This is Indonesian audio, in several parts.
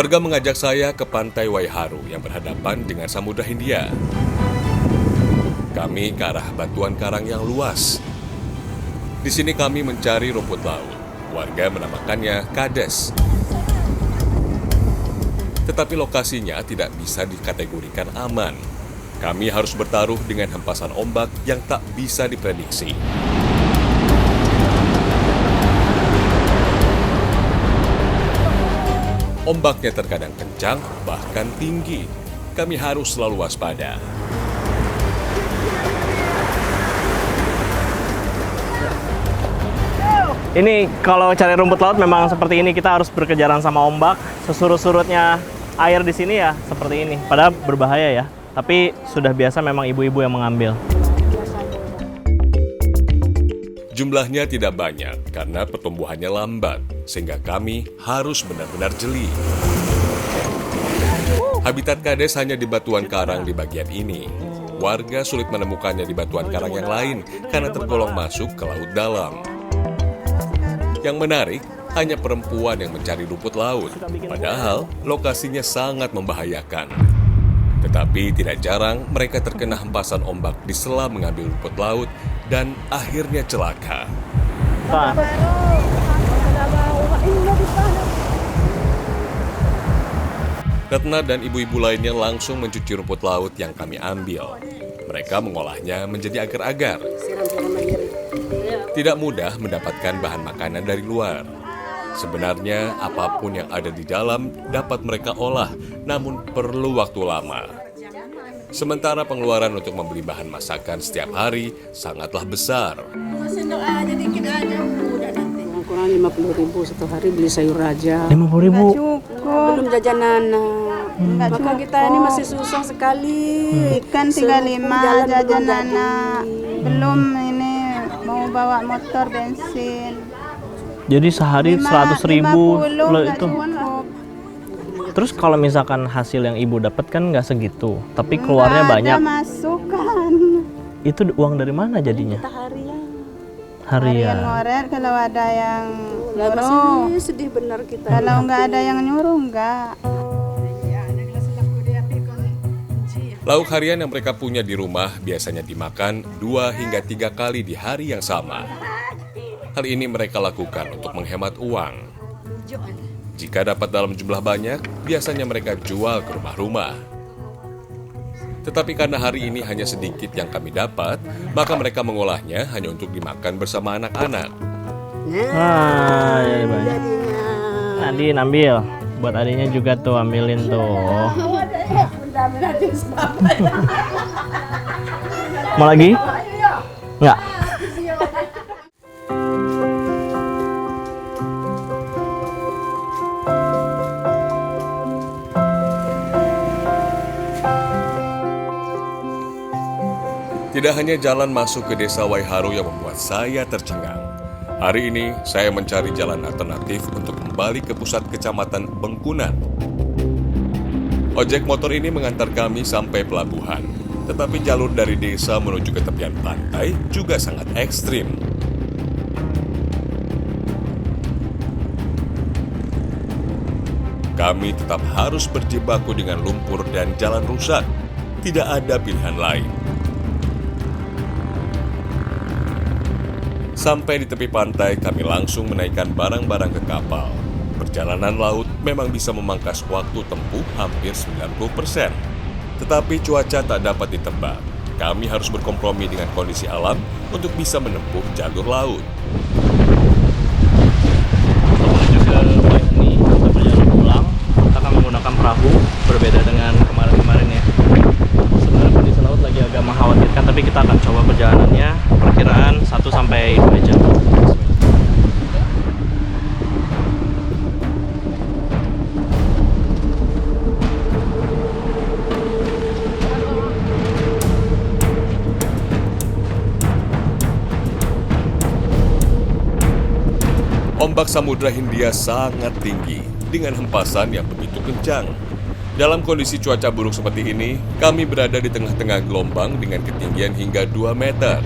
Warga mengajak saya ke pantai Waiharu yang berhadapan dengan Samudra Hindia. Kami ke arah batuan karang yang luas. Di sini kami mencari rumput laut. Warga menamakannya kades. Tetapi lokasinya tidak bisa dikategorikan aman. Kami harus bertaruh dengan hempasan ombak yang tak bisa diprediksi. Ombaknya terkadang kencang, bahkan tinggi. Kami harus selalu waspada. Ini kalau cari rumput laut memang seperti ini, kita harus berkejaran sama ombak. Sesurut-surutnya air di sini ya seperti ini. Padahal berbahaya ya. Tapi sudah biasa memang ibu-ibu yang mengambil. Jumlahnya tidak banyak karena pertumbuhannya lambat, sehingga kami harus benar-benar jeli. Habitat kades hanya di batuan karang di bagian ini. Warga sulit menemukannya di batuan karang yang lain karena tergolong masuk ke laut dalam. Yang menarik, hanya perempuan yang mencari rumput laut, padahal lokasinya sangat membahayakan. Tetapi tidak jarang mereka terkena hempasan ombak di sela mengambil rumput laut dan akhirnya celaka. Retna dan ibu-ibu lainnya langsung mencuci rumput laut yang kami ambil. Mereka mengolahnya menjadi agar-agar. Tidak mudah mendapatkan bahan makanan dari luar. Sebenarnya apapun yang ada di dalam dapat mereka olah, namun perlu waktu lama. Sementara pengeluaran untuk membeli bahan masakan setiap hari sangatlah besar. Sendok aja dikit aja udah nanti. Kurang 50.000 satu hari beli sayur aja. 50.000. Belum jajan anak. Maka kita ini masih susah sekali. Ikan 35 jajan anak. Belum ini mau bawa motor bensin. Jadi sehari 100.000 loh itu. Terus kalau misalkan hasil yang ibu dapat kan nggak segitu, tapi keluarnya banyak. Ada masukan. Itu uang dari mana jadinya? Kita harian. Harian. Ngoret kalau ada yang Nyuruh. Sedih benar kita. kalau nggak ada yang nyuruh nggak. Lauk harian yang mereka punya di rumah biasanya dimakan 2 hingga 3 kali di hari yang sama. Hal ini mereka lakukan untuk menghemat uang. Jika dapat dalam jumlah banyak, biasanya mereka jual ke rumah-rumah. Tetapi karena hari ini hanya sedikit yang kami dapat, maka mereka mengolahnya hanya untuk dimakan bersama anak-anak. Ya banyak. Nadine ambil, buat adiknya juga tuh ambilin tuh. Mau lagi? Nggak. Tidak hanya jalan masuk ke desa Waiharu yang membuat saya tercengang. Hari ini saya mencari jalan alternatif untuk kembali ke pusat kecamatan Bengkunan. Ojek motor ini mengantar kami sampai pelabuhan. Tetapi jalur dari desa menuju ke tepian pantai juga sangat ekstrim. Kami tetap harus berjibaku dengan lumpur dan jalan rusak. Tidak ada pilihan lain. Sampai di tepi pantai, kami langsung menaikkan barang-barang ke kapal. Perjalanan laut memang bisa memangkas waktu tempuh hampir 90%. Tetapi cuaca tak dapat ditebak. Kami harus berkompromi dengan kondisi alam untuk bisa menempuh jalur laut. Menuju ke Baihuni, kita berjalan pulang. Kita akan menggunakan perahu, berbeda dengan kemarin-kemarin ya. Sebenarnya kondisi laut lagi agak mengkhawatirkan, tapi kita akan coba perjalanannya perkiraan 1-2 jam. Ombak Samudra Hindia sangat tinggi dengan hempasan yang begitu kencang. Dalam kondisi cuaca buruk seperti ini, kami berada di tengah-tengah gelombang dengan ketinggian hingga 2 meter.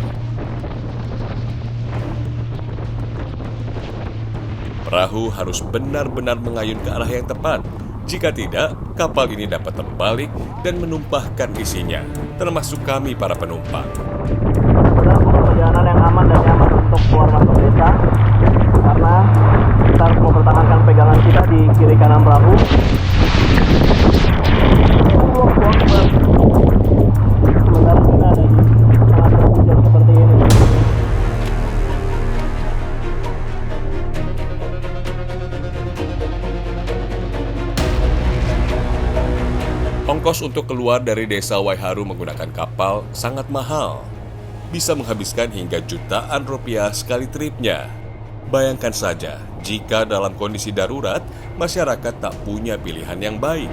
Perahu harus benar-benar mengayun ke arah yang tepat, Jika tidak, kapal ini dapat terbalik dan menumpahkan isinya, termasuk kami para penumpang. Benar bukan perjalanan yang aman dan nyaman untuk keluar masuk desa, karena kita harus mempertahankan pegangan kita di kiri kanan perahu. Sementara kita ada di sangat berhujan seperti ini. Ongkos untuk keluar dari desa Waiharu menggunakan kapal sangat mahal. Bisa menghabiskan hingga jutaan rupiah sekali tripnya. Bayangkan saja, jika dalam kondisi darurat, masyarakat tak punya pilihan yang baik.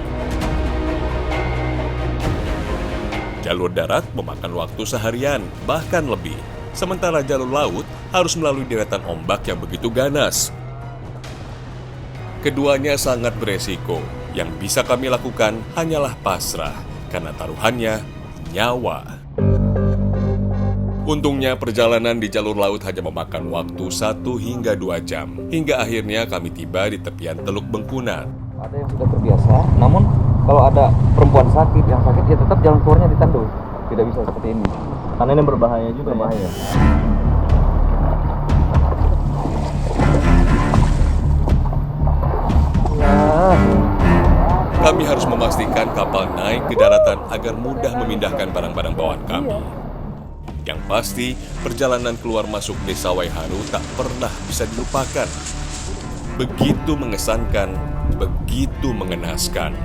Jalur darat memakan waktu seharian, bahkan lebih. Sementara jalur laut harus melalui deretan ombak yang begitu ganas. Keduanya sangat beresiko. Yang bisa kami lakukan hanyalah pasrah, karena taruhannya nyawa. Untungnya perjalanan di jalur laut hanya memakan waktu 1 hingga 2 jam, hingga akhirnya kami tiba di tepian Teluk Bengkunan. Ada yang sudah terbiasa, namun kalau ada perempuan sakit, yang sakit ya tetap jalan keluarnya ditandu. Tidak bisa seperti ini. Karena ini berbahaya juga. Berbahaya. Kami harus memastikan kapal naik ke daratan agar mudah memindahkan barang-barang bawaan kami. Yang pasti, perjalanan keluar masuk desa Waiharu tak pernah bisa dilupakan. Begitu mengesankan, begitu mengenaskan.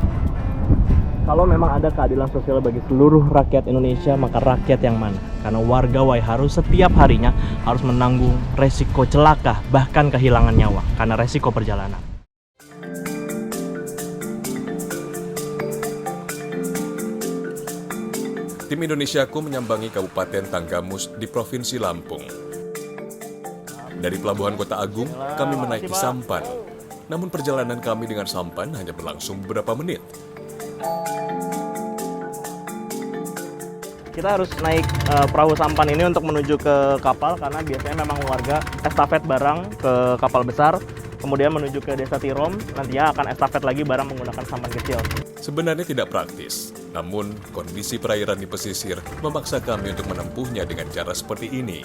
Kalau memang ada keadilan sosial bagi seluruh rakyat Indonesia, maka rakyat yang mana? Karena warga Waiharu setiap harinya harus menanggung resiko celaka, bahkan kehilangan nyawa, karena resiko perjalanan. Tim Indonesiaku menyambangi Kabupaten Tanggamus di Provinsi Lampung. Dari Pelabuhan Kota Agung, kami menaiki sampan. Namun perjalanan kami dengan sampan hanya berlangsung beberapa menit. Kita harus naik perahu sampan ini untuk menuju ke kapal, karena biasanya memang warga estafet barang ke kapal besar, kemudian menuju ke desa Tirom, nantinya akan estafet lagi barang menggunakan sampan kecil. Sebenarnya tidak praktis, namun kondisi perairan di pesisir memaksa kami untuk menempuhnya dengan cara seperti ini.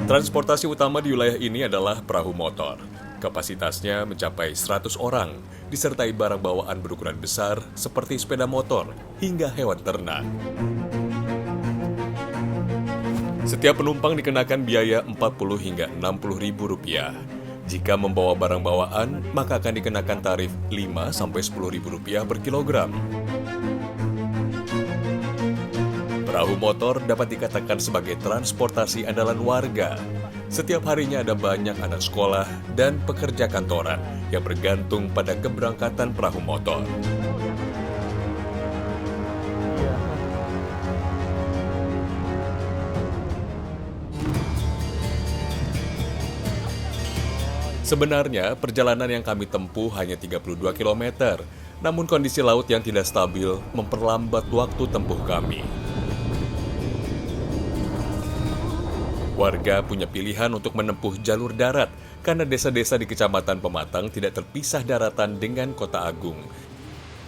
Transportasi utama di wilayah ini adalah perahu motor. Kapasitasnya mencapai 100 orang, disertai barang bawaan berukuran besar seperti sepeda motor hingga hewan ternak. Setiap penumpang dikenakan biaya 40 hingga 60 ribu rupiah. Jika membawa barang bawaan, maka akan dikenakan tarif 5 sampai 10 ribu rupiah per kilogram. Perahu motor dapat dikatakan sebagai transportasi andalan warga. Setiap harinya ada banyak anak sekolah dan pekerja kantoran yang bergantung pada keberangkatan perahu motor. Sebenarnya, perjalanan yang kami tempuh hanya 32 km, namun kondisi laut yang tidak stabil memperlambat waktu tempuh kami. Warga punya pilihan untuk menempuh jalur darat, karena desa-desa di Kecamatan Pematang tidak terpisah daratan dengan Kota Agung.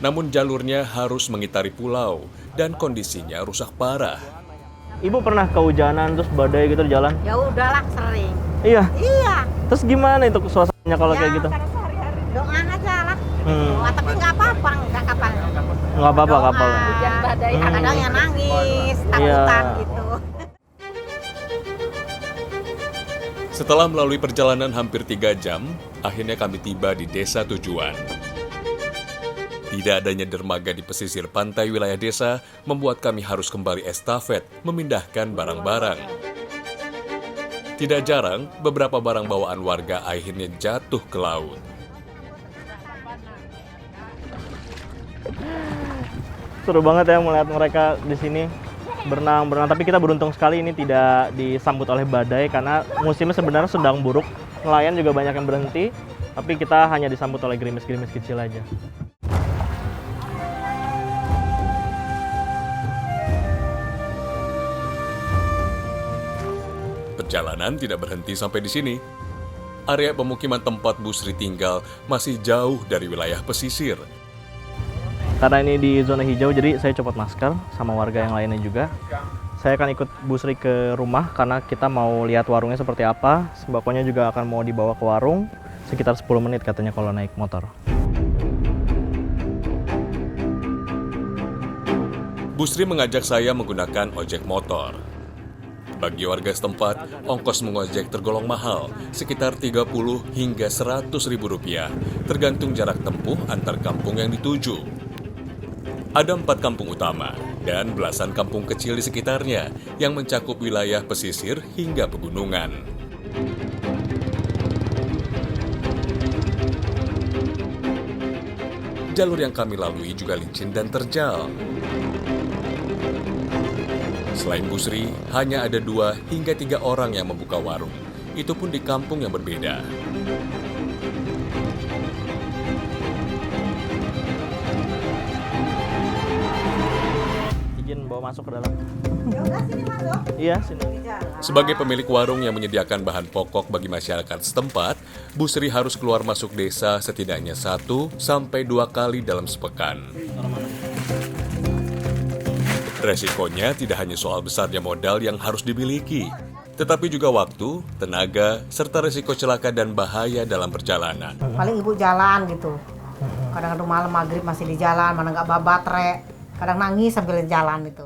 Namun jalurnya harus mengitari pulau, dan kondisinya rusak parah. Ibu pernah kehujanan terus badai gitu di jalan? Ya udahlah sering. Iya. Iya. Terus gimana itu suasananya kalau kayak gitu? Karena sehari-hari doa aja lah. Tapi nggak apa-apa, nggak kapal. Nggak apa-apa kapal. Hujan badai, kadang yang nangis, Iya. takutan gitu. Setelah melalui perjalanan hampir 3 jam, akhirnya kami tiba di desa tujuan. Tidak adanya dermaga di pesisir pantai wilayah desa membuat kami harus kembali estafet memindahkan barang-barang. Tidak jarang, beberapa barang bawaan warga akhirnya jatuh ke laut. Seru banget ya melihat mereka di sini berenang. Tapi kita beruntung sekali ini tidak disambut oleh badai karena musimnya sebenarnya sedang buruk. Nelayan juga banyak yang berhenti, tapi kita hanya disambut oleh gerimis-gerimis kecil aja. Perjalanan tidak berhenti sampai di sini. area pemukiman tempat Bu Sri tinggal masih jauh dari wilayah pesisir. Karena ini di zona hijau, jadi saya copot masker sama warga yang lainnya juga. Saya akan ikut Bu Sri ke rumah karena kita mau lihat warungnya seperti apa. Sembakonya juga akan mau dibawa ke warung, sekitar 10 menit katanya kalau naik motor. Bu Sri mengajak saya menggunakan ojek motor. Bagi warga setempat, ongkos mengojek tergolong mahal, sekitar 30 hingga 100 ribu rupiah, tergantung jarak tempuh antar kampung yang dituju. Ada 4 kampung utama dan belasan kampung kecil di sekitarnya yang mencakup wilayah pesisir hingga pegunungan. Jalur yang kami lalui juga licin dan terjal. Selain Bu Sri, hanya ada 2 hingga 3 orang yang membuka warung. Itu pun di kampung yang berbeda. Izin bawa masuk ke dalam. Iya, sini. Sebagai pemilik warung yang menyediakan bahan pokok bagi masyarakat setempat, Bu Sri harus keluar masuk desa setidaknya 1 sampai 2 kali dalam sepekan. Resikonya tidak hanya soal besarnya modal yang harus dimiliki, tetapi juga waktu, tenaga, serta resiko celaka dan bahaya dalam perjalanan. Paling ibu jalan gitu. Kadang-kadang malam maghrib masih di jalan, mana nggak bawa baterai. Kadang nangis sambil jalan itu.